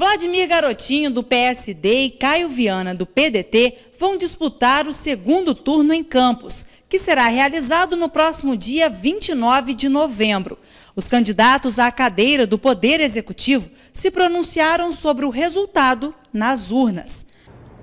Vladimir Garotinho, do PSD, e Caio Viana, do PDT, vão disputar o segundo turno em Campos, que será realizado no próximo dia 29 de novembro. Os candidatos à cadeira do Poder Executivo se pronunciaram sobre o resultado nas urnas.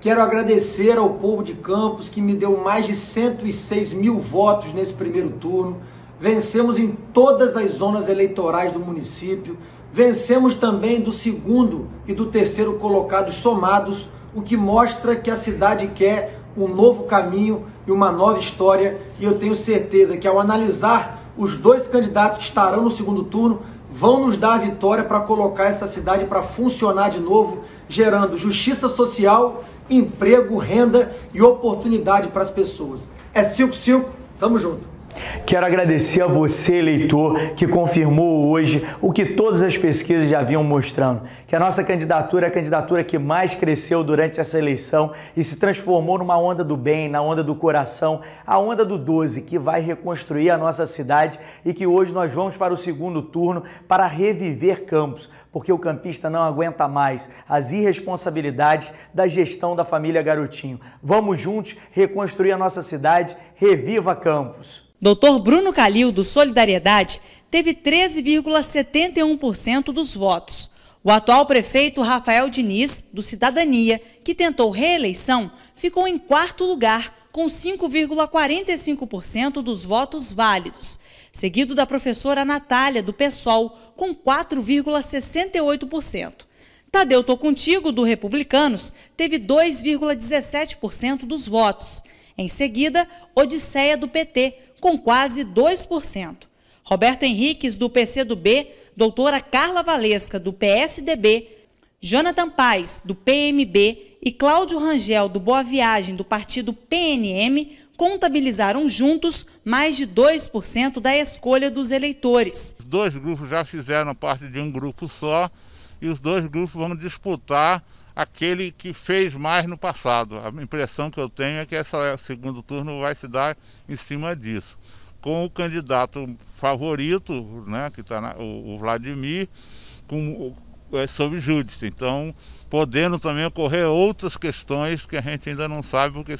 Quero agradecer ao povo de Campos, que me deu mais de 106 mil votos nesse primeiro turno. Vencemos em todas as zonas eleitorais do município. Vencemos também do segundo e do terceiro colocados somados, o que mostra que a cidade quer um novo caminho e uma nova história. E eu tenho certeza que, ao analisar os dois candidatos que estarão no segundo turno, vão nos dar a vitória para colocar essa cidade para funcionar de novo, gerando justiça social, emprego, renda e oportunidade para as pessoas. É 5-5, tamo junto. Quero agradecer a você, eleitor, que confirmou hoje o que todas as pesquisas já vinham mostrando, que a nossa candidatura é a candidatura que mais cresceu durante essa eleição e se transformou numa onda do bem, na onda do coração, a onda do 12, que vai reconstruir a nossa cidade e que hoje nós vamos para o segundo turno para reviver Campos, porque o campista não aguenta mais as irresponsabilidades da gestão da família Garotinho. Vamos juntos reconstruir a nossa cidade, reviva Campos! Dr. Bruno Calil, do Solidariedade, teve 13,71% dos votos. O atual prefeito Rafael Diniz, do Cidadania, que tentou reeleição, ficou em quarto lugar, com 5,45% dos votos válidos, seguido da professora Natália, do PSOL, com 4,68%. Tadeu Tocontigo, do Republicanos, teve 2,17% dos votos. Em seguida, Odisseia, do PT, com quase 2%. Roberto Henriques, do PCdoB, doutora Carla Valesca, do PSDB, Jonathan Paes, do PMB e Cláudio Rangel, do Boa Viagem, do partido PNM, contabilizaram juntos mais de 2% da escolha dos eleitores. Os dois grupos já fizeram parte de um grupo só e os dois grupos vão disputar aquele que fez mais no passado. A impressão que eu tenho é que esse segundo turno vai se dar em cima disso. Com o candidato favorito, né, que está o Vladimir, sob júdice. Então, podendo também ocorrer outras questões que a gente ainda não sabe, porque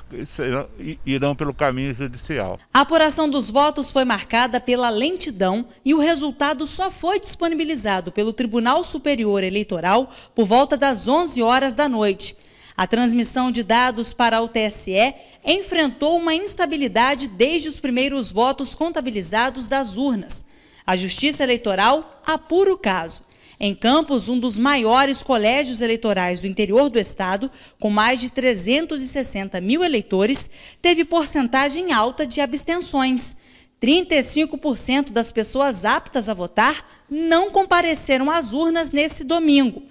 irão pelo caminho judicial. A apuração dos votos foi marcada pela lentidão e o resultado só foi disponibilizado pelo Tribunal Superior Eleitoral por volta das 11 horas da noite. A transmissão de dados para o TSE enfrentou uma instabilidade desde os primeiros votos contabilizados das urnas. A Justiça Eleitoral apura o caso. Em Campos, um dos maiores colégios eleitorais do interior do estado, com mais de 360 mil eleitores, teve porcentagem alta de abstenções. 35% das pessoas aptas a votar não compareceram às urnas nesse domingo.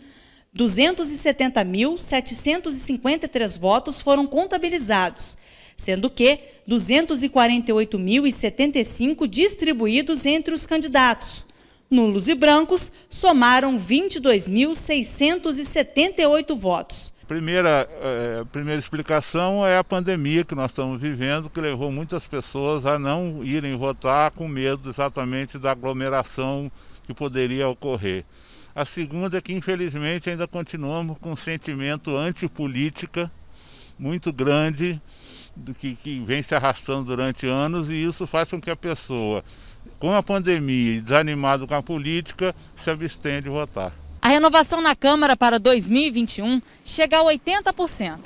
270.753 votos foram contabilizados, sendo que 248.075 distribuídos entre os candidatos. Nulos e brancos somaram 22.678 votos. Primeira explicação é a pandemia que nós estamos vivendo, que levou muitas pessoas a não irem votar com medo exatamente da aglomeração que poderia ocorrer. A segunda é que, infelizmente, ainda continuamos com um sentimento antipolítica muito grande, que vem se arrastando durante anos, e isso faz com que a pessoa, com a pandemia e desanimado com a política, se abstenha de votar. A renovação na Câmara para 2021 chega a 80%.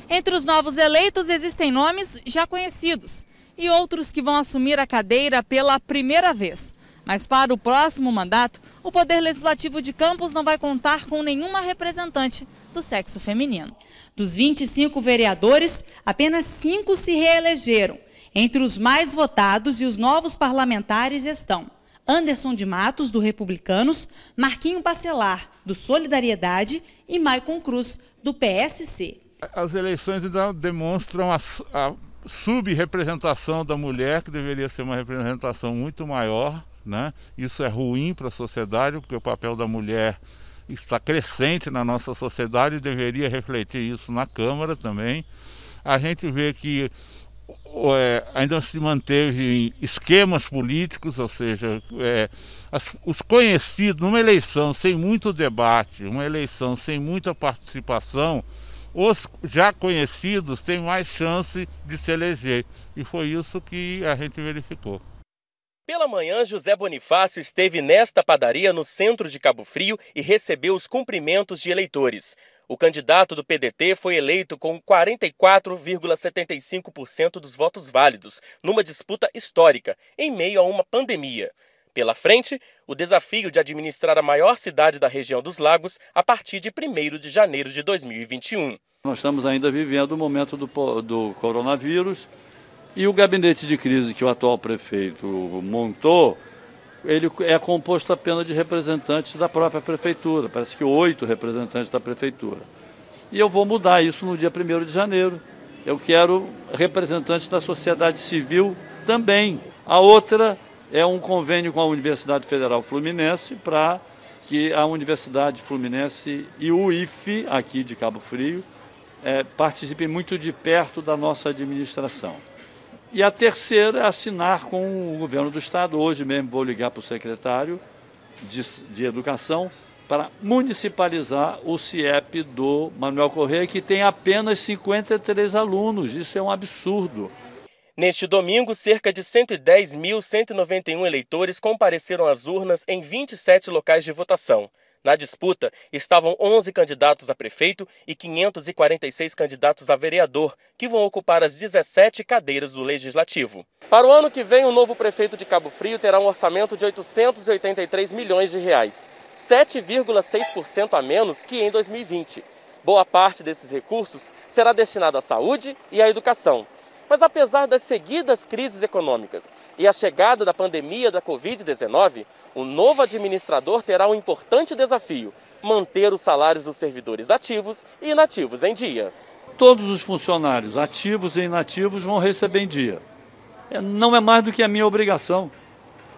Entre os novos eleitos existem nomes já conhecidos e outros que vão assumir a cadeira pela primeira vez. Mas para o próximo mandato, o Poder Legislativo de Campos não vai contar com nenhuma representante do sexo feminino. Dos 25 vereadores, apenas 5 se reelegeram. Entre os mais votados e os novos parlamentares estão Anderson de Matos, do Republicanos, Marquinho Bacelar, do Solidariedade e Maicon Cruz, do PSC. As eleições ainda demonstram a subrepresentação da mulher, que deveria ser uma representação muito maior, né? Isso é ruim para a sociedade, porque o papel da mulher está crescente na nossa sociedade e deveria refletir isso na Câmara também. A gente vê que ainda se manteve esquemas políticos, ou seja, os conhecidos, numa eleição sem muito debate, uma eleição sem muita participação, os já conhecidos têm mais chance de se eleger. E foi isso que a gente verificou. Pela manhã, José Bonifácio esteve nesta padaria no centro de Cabo Frio e recebeu os cumprimentos de eleitores. O candidato do PDT foi eleito com 44,75% dos votos válidos, numa disputa histórica, em meio a uma pandemia. Pela frente, o desafio de administrar a maior cidade da região dos Lagos a partir de 1º de janeiro de 2021. Nós estamos ainda vivendo o momento do coronavírus e o gabinete de crise que o atual prefeito montou, ele é composto apenas de representantes da própria prefeitura, parece que 8 representantes da prefeitura. E eu vou mudar isso no dia 1º de janeiro. Eu quero representantes da sociedade civil também. A outra é um convênio com a Universidade Federal Fluminense para que a Universidade Fluminense e o IFE, aqui de Cabo Frio, participem muito de perto da nossa administração. E a terceira é assinar com o governo do estado. Hoje mesmo vou ligar para o secretário de Educação para municipalizar o CIEP do Manuel Corrêa, que tem apenas 53 alunos. Isso é um absurdo. Neste domingo, cerca de 110.191 eleitores compareceram às urnas em 27 locais de votação. Na disputa, estavam 11 candidatos a prefeito e 546 candidatos a vereador, que vão ocupar as 17 cadeiras do Legislativo. Para o ano que vem, o novo prefeito de Cabo Frio terá um orçamento de 883 milhões de reais, 7,6% a menos que em 2020. Boa parte desses recursos será destinada à saúde e à educação. Mas apesar das seguidas crises econômicas e a chegada da pandemia da Covid-19, o novo administrador terá um importante desafio: manter os salários dos servidores ativos e inativos em dia. Todos os funcionários ativos e inativos vão receber em dia. Não é mais do que a minha obrigação.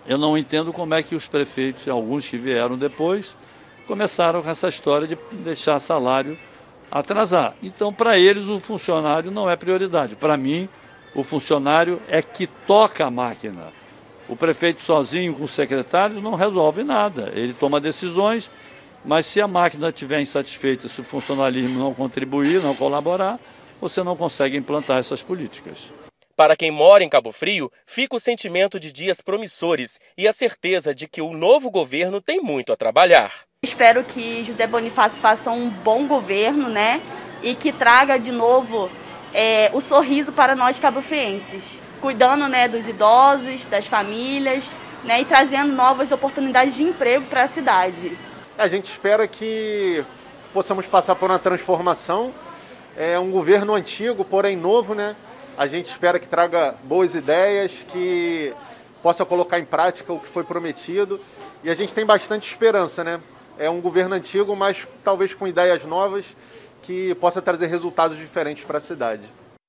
Eu não entendo como é que os prefeitos, alguns que vieram depois, começaram com essa história de deixar salário atrasar. Então, para eles, o funcionário não é prioridade. Para mim, o funcionário é que toca a máquina. O prefeito sozinho com o secretário não resolve nada. Ele toma decisões, mas se a máquina estiver insatisfeita, se o funcionalismo não contribuir, não colaborar, você não consegue implantar essas políticas. Para quem mora em Cabo Frio, fica o sentimento de dias promissores e a certeza de que o novo governo tem muito a trabalhar. Espero que José Bonifácio faça um bom governo, né? E que traga de novo o sorriso para nós cabofrienses, cuidando, né, dos idosos, das famílias, né, e trazendo novas oportunidades de emprego para a cidade. A gente espera que possamos passar por uma transformação. É um governo antigo, porém novo, né? A gente espera que traga boas ideias, que possa colocar em prática o que foi prometido. E a gente tem bastante esperança, né? É um governo antigo, mas talvez com ideias novas, que possa trazer resultados diferentes para a cidade.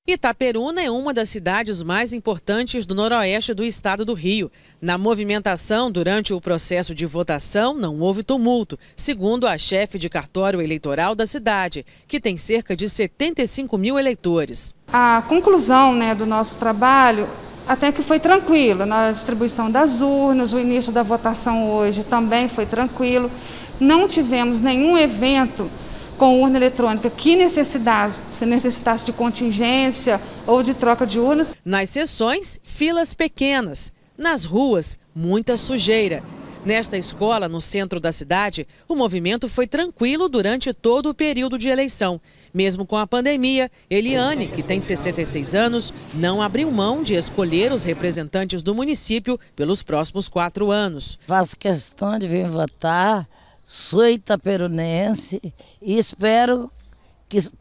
Itaperuna é uma das cidades mais importantes do noroeste do estado do Rio. Na movimentação durante o processo de votação não houve tumulto, segundo a chefe de cartório eleitoral da cidade, que tem cerca de 75 mil eleitores. A conclusão, né, do nosso trabalho até que foi tranquila. Na distribuição das urnas, o início da votação hoje também foi tranquilo. Não tivemos nenhum evento com urna eletrônica que necessitasse de contingência ou de troca de urnas. Nas sessões, filas pequenas. Nas ruas, muita sujeira. Nesta escola, no centro da cidade, o movimento foi tranquilo durante todo o período de eleição. Mesmo com a pandemia, Eliane, que tem 66 anos, não abriu mão de escolher os representantes do município pelos próximos 4 anos. Faço questão de vir votar. Sou itaperunense e espero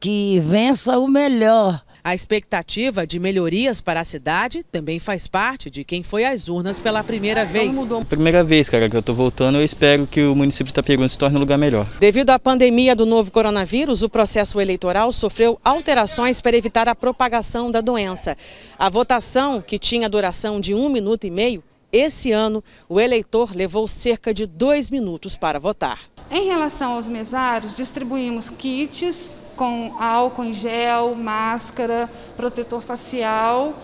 que vença o melhor. A expectativa de melhorias para a cidade também faz parte de quem foi às urnas pela primeira vez. Primeira vez, cara, que eu estou voltando, eu espero que o município de Itaperuna se torne um lugar melhor. Devido à pandemia do novo coronavírus, o processo eleitoral sofreu alterações para evitar a propagação da doença. A votação, que tinha duração de 1,5 minuto, esse ano, o eleitor levou cerca de 2 minutos para votar. Em relação aos mesários, distribuímos kits com álcool em gel, máscara, protetor facial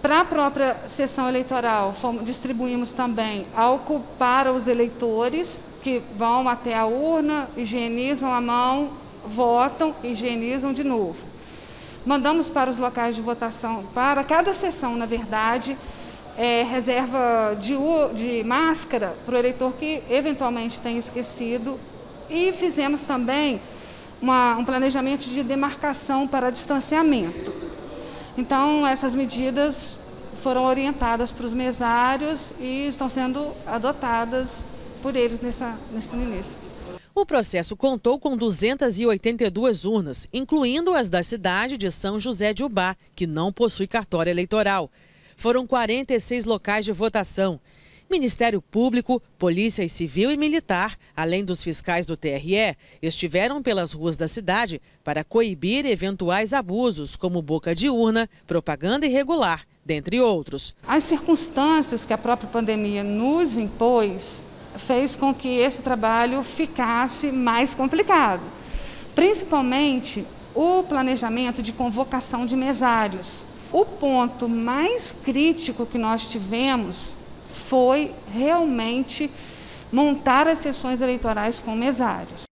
Para a própria sessão eleitoral, distribuímos também álcool para os eleitores que vão até a urna, higienizam a mão, votam e higienizam de novo. Mandamos para os locais de votação, para cada sessão, na verdade, reserva de máscara para o eleitor que eventualmente tenha esquecido. E fizemos também um planejamento de demarcação para distanciamento. Então, essas medidas foram orientadas para os mesários e estão sendo adotadas por eles nesse início. O processo contou com 282 urnas, incluindo as da cidade de São José de Ubá, que não possui cartório eleitoral. Foram 46 locais de votação. Ministério Público, Polícia Civil e Militar, além dos fiscais do TRE, estiveram pelas ruas da cidade para coibir eventuais abusos, como boca de urna, propaganda irregular, dentre outros. As circunstâncias que a própria pandemia nos impôs fez com que esse trabalho ficasse mais complicado. Principalmente o planejamento de convocação de mesários. O ponto mais crítico que nós tivemos foi realmente montar as sessões eleitorais com mesários.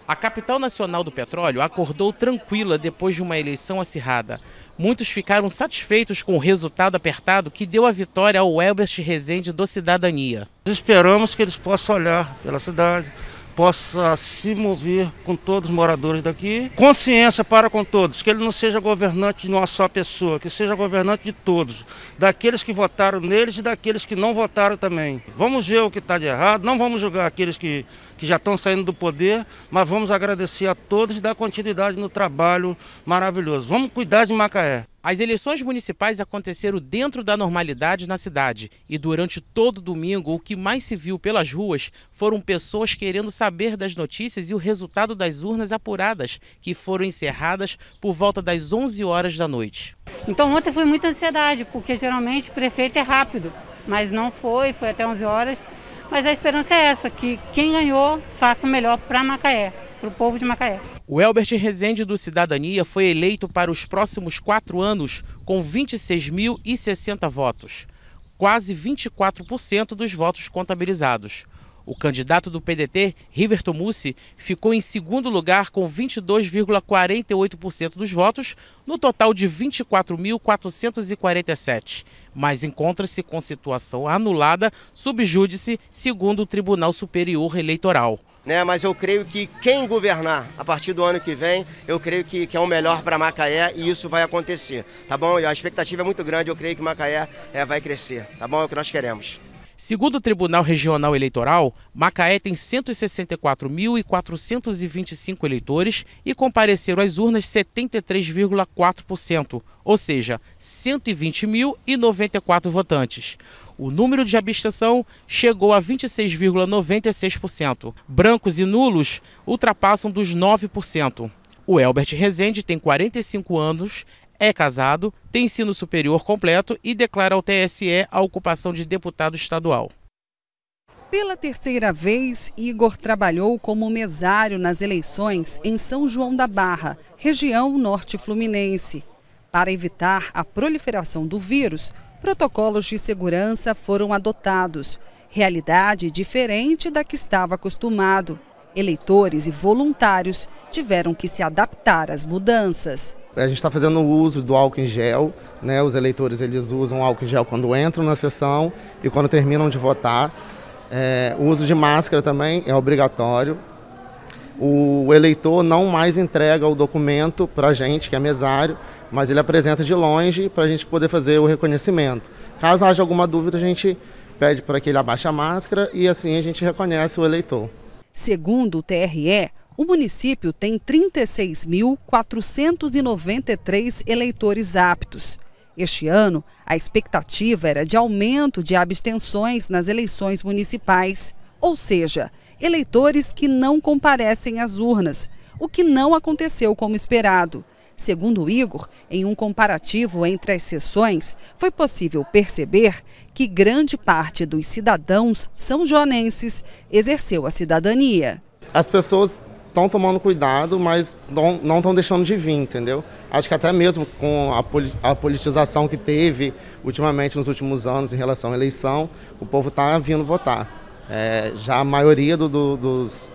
A capital nacional do petróleo acordou tranquila depois de uma eleição acirrada. Muitos ficaram satisfeitos com o resultado apertado que deu a vitória ao Elbert Rezende do Cidadania. Esperamos que eles possam olhar pela cidade, possa se mover com todos os moradores daqui. Consciência para com todos, que ele não seja governante de uma só pessoa, que seja governante de todos, daqueles que votaram neles e daqueles que não votaram também. Vamos ver o que está de errado, não vamos julgar aqueles que já estão saindo do poder, mas vamos agradecer a todos e dar continuidade no trabalho maravilhoso. Vamos cuidar de Macaé. As eleições municipais aconteceram dentro da normalidade na cidade e durante todo domingo o que mais se viu pelas ruas foram pessoas querendo saber das notícias e o resultado das urnas apuradas, que foram encerradas por volta das 11 horas da noite. Então ontem foi muita ansiedade, porque geralmente o prefeito é rápido, mas não foi até 11 horas. Mas a esperança é essa, que quem ganhou faça o melhor para Macaé, para o povo de Macaé. O Elbert Rezende do Cidadania foi eleito para os próximos 4 anos com 26.060 votos, quase 24% dos votos contabilizados. O candidato do PDT, Riverton Mussi, ficou em segundo lugar com 22,48% dos votos, no total de 24.447, mas encontra-se com situação anulada sub júdice, segundo o Tribunal Superior Eleitoral. Mas eu creio que quem governar a partir do ano que vem, eu creio que é o melhor para Macaé e isso vai acontecer, tá bom? A expectativa é muito grande, eu creio que Macaé vai crescer, tá bom? É o que nós queremos. Segundo o Tribunal Regional Eleitoral, Macaé tem 164.425 eleitores e compareceram às urnas 73,4%, ou seja, 120.094 votantes. O número de abstenção chegou a 26,96%. Brancos e nulos ultrapassam dos 9%. O Elbert Rezende tem 45 anos, é casado, tem ensino superior completo e declara ao TSE a ocupação de deputado estadual. Pela terceira vez, Igor trabalhou como mesário nas eleições em São João da Barra, região norte fluminense. Para evitar a proliferação do vírus, protocolos de segurança foram adotados, realidade diferente da que estava acostumado. Eleitores e voluntários tiveram que se adaptar às mudanças. A gente está fazendo o uso do álcool em gel, né? Os eleitores eles usam álcool em gel quando entram na sessão e quando terminam de votar. O uso de máscara também é obrigatório. O eleitor não mais entrega o documento para a gente, que é mesário, mas ele apresenta de longe para a gente poder fazer o reconhecimento. Caso haja alguma dúvida, a gente pede para que ele abaixe a máscara e assim a gente reconhece o eleitor. Segundo o TRE, o município tem 36.493 eleitores aptos. Este ano, a expectativa era de aumento de abstenções nas eleições municipais, ou seja, eleitores que não comparecem às urnas, o que não aconteceu como esperado. Segundo o Igor, em um comparativo entre as sessões, foi possível perceber que grande parte dos cidadãos são-joanenses exerceu a cidadania. As pessoas estão tomando cuidado, mas não estão deixando de vir, entendeu? Acho que até mesmo com a politização que teve ultimamente nos últimos anos em relação à eleição, o povo está vindo votar. Já a maioria dos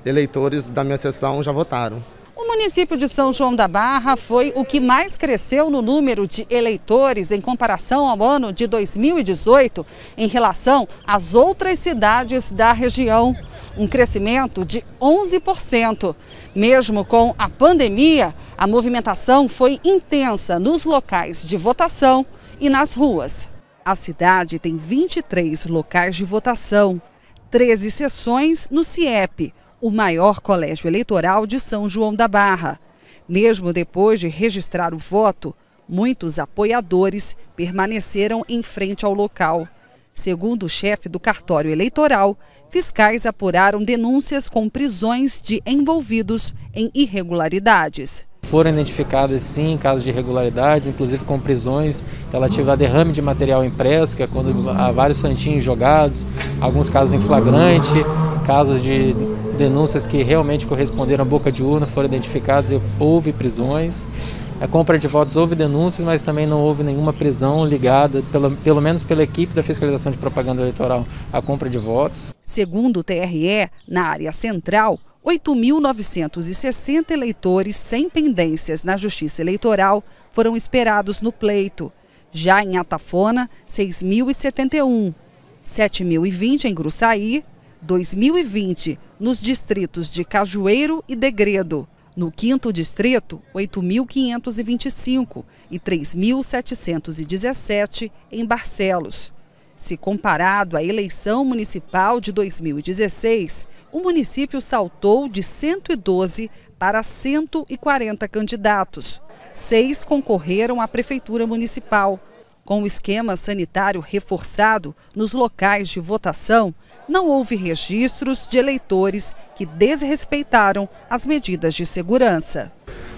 eleitores da minha seção já votaram. O município de São João da Barra foi o que mais cresceu no número de eleitores em comparação ao ano de 2018 em relação às outras cidades da região. Um crescimento de 11%. Mesmo com a pandemia, a movimentação foi intensa nos locais de votação e nas ruas. A cidade tem 23 locais de votação, 13 sessões no CIEP, o maior colégio eleitoral de São João da Barra. Mesmo depois de registrar o voto, muitos apoiadores permaneceram em frente ao local. Segundo o chefe do cartório eleitoral, fiscais apuraram denúncias com prisões de envolvidos em irregularidades. Foram identificadas sim casos de irregularidades, inclusive com prisões relativas a derrame de material impresso, que é quando há vários santinhos jogados, alguns casos em flagrante, casos de denúncias que realmente corresponderam à boca de urna foram identificadas e houve prisões. A compra de votos houve denúncias, mas também não houve nenhuma prisão ligada, pelo menos pela equipe da fiscalização de propaganda eleitoral, à compra de votos. Segundo o TRE, na área central, 8.960 eleitores sem pendências na Justiça Eleitoral foram esperados no pleito. Já em Atafona, 6.071, 7.020 em Gruçaí, 2.020 nos distritos de Cajueiro e Degredo. No 5º distrito, 8.525 e 3.717 em Barcelos. Se comparado à eleição municipal de 2016, o município saltou de 112 para 140 candidatos. 6 concorreram à prefeitura municipal. Com o esquema sanitário reforçado nos locais de votação, não houve registros de eleitores que desrespeitaram as medidas de segurança.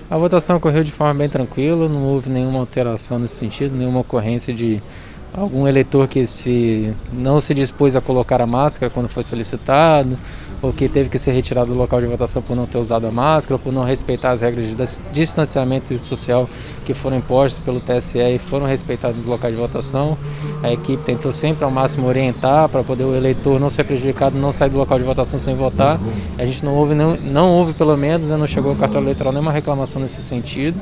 A votação ocorreu de forma bem tranquila, não houve nenhuma alteração nesse sentido, nenhuma ocorrência de algum eleitor que não se dispôs a colocar a máscara quando foi solicitado, ou que teve que ser retirado do local de votação por não ter usado a máscara, ou por não respeitar as regras de distanciamento social que foram impostas pelo TSE e foram respeitadas nos locais de votação. A equipe tentou sempre ao máximo orientar para poder o eleitor não ser prejudicado, não sair do local de votação sem votar. A gente não houve pelo menos, não chegou ao cartório eleitoral nenhuma reclamação nesse sentido.